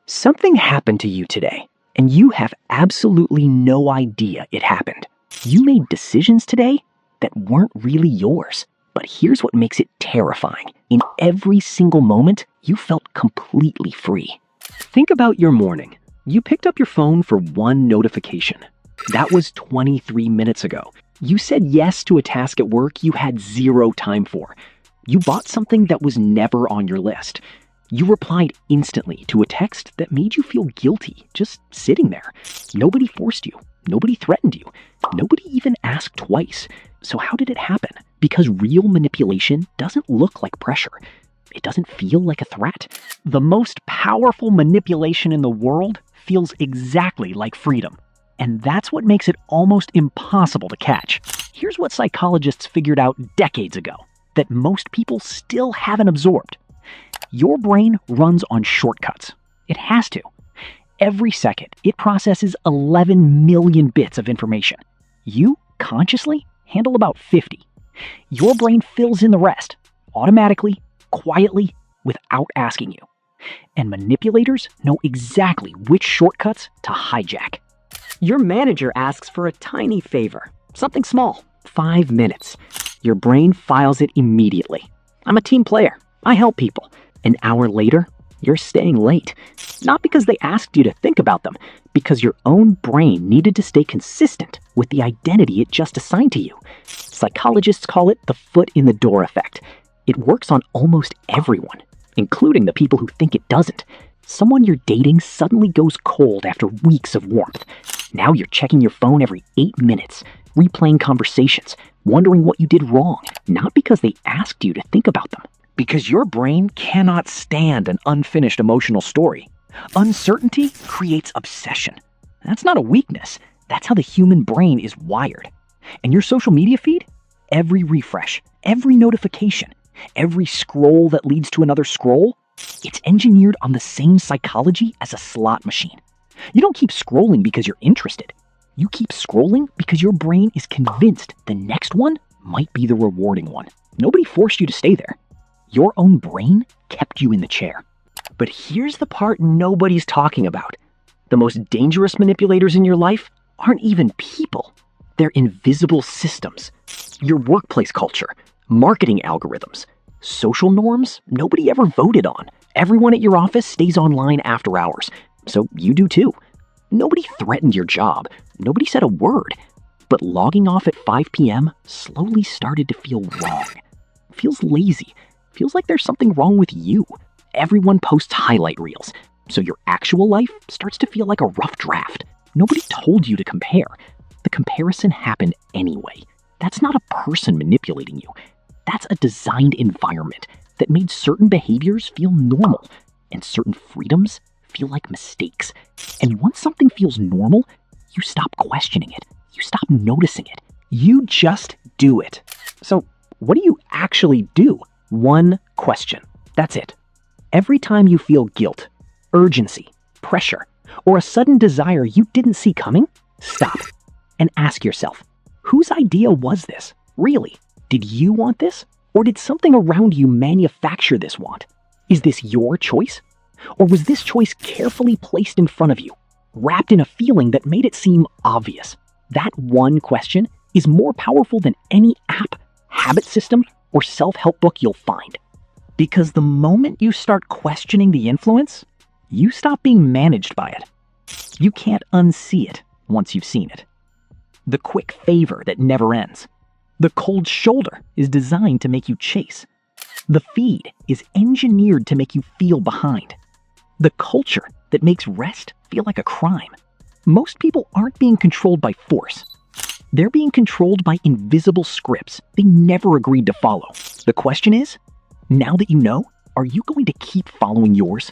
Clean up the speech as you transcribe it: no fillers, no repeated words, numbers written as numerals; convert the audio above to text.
Something happened to you today, and you have absolutely no idea it happened. You made decisions today that weren't really yours. But here's what makes it terrifying. In every single moment, you felt completely free. Think about your morning. You picked up your phone for one notification. That was 23 minutes ago. You said yes to a task at work you had zero time for. You bought something that was never on your list. You replied instantly to a text that made you feel guilty just sitting there. Nobody forced you. Nobody threatened you. Nobody even asked twice. So how did it happen? Because real manipulation doesn't look like pressure. It doesn't feel like a threat. The most powerful manipulation in the world feels exactly like freedom. And that's what makes it almost impossible to catch. Here's what psychologists figured out decades ago that most people still haven't absorbed. Your brain runs on shortcuts. It has to. Every second, it processes 11 million bits of information. You, consciously, handle about 50. Your brain fills in the rest, automatically, quietly, without asking you. And manipulators know exactly which shortcuts to hijack. Your manager asks for a tiny favor, something small, 5 minutes. Your brain files it immediately. I'm a team player. I help people. An hour later, you're staying late. Not because they asked you to think about them, because your own brain needed to stay consistent with the identity it just assigned to you. Psychologists call it the foot in the door effect. It works on almost everyone, including the people who think it doesn't. Someone you're dating suddenly goes cold after weeks of warmth. Now you're checking your phone every 8 minutes, replaying conversations, wondering what you did wrong, not because they asked you to think about them. Because your brain cannot stand an unfinished emotional story. Uncertainty creates obsession. That's not a weakness. That's how the human brain is wired. And your social media feed? Every refresh, every notification, every scroll that leads to another scroll, it's engineered on the same psychology as a slot machine. You don't keep scrolling because you're interested. You keep scrolling because your brain is convinced the next one might be the rewarding one. Nobody forced you to stay there. Your own brain kept you in the chair. But here's the part nobody's talking about. The most dangerous manipulators in your life aren't even people. They're invisible systems. Your workplace culture, marketing algorithms, social norms nobody ever voted on. Everyone at your office stays online after hours, so you do too. Nobody threatened your job. Nobody said a word. But logging off at 5 p.m. slowly started to feel wrong. It feels lazy. Feels like there's something wrong with you. Everyone posts highlight reels, so your actual life starts to feel like a rough draft. Nobody told you to compare. The comparison happened anyway. That's not a person manipulating you. That's a designed environment that made certain behaviors feel normal and certain freedoms feel like mistakes. And once something feels normal, you stop questioning it. You stop noticing it. You just do it. So what do you actually do? One question. That's it. Every time you feel guilt, urgency, pressure, or a sudden desire you didn't see coming, stop and ask yourself, whose idea was this? Really? Did you want this? Or did something around you manufacture this want? Is this your choice? Or was this choice carefully placed in front of you, wrapped in a feeling that made it seem obvious? That one question is more powerful than any app, habit system, or self-help book you'll find. Because the moment you start questioning the influence, you stop being managed by it. You can't unsee it once you've seen it. The quick favor that never ends. The cold shoulder is designed to make you chase. The feed is engineered to make you feel behind. The culture that makes rest feel like a crime. Most people aren't being controlled by force. They're being controlled by invisible scripts they never agreed to follow. The question is, now that you know, are you going to keep following yours?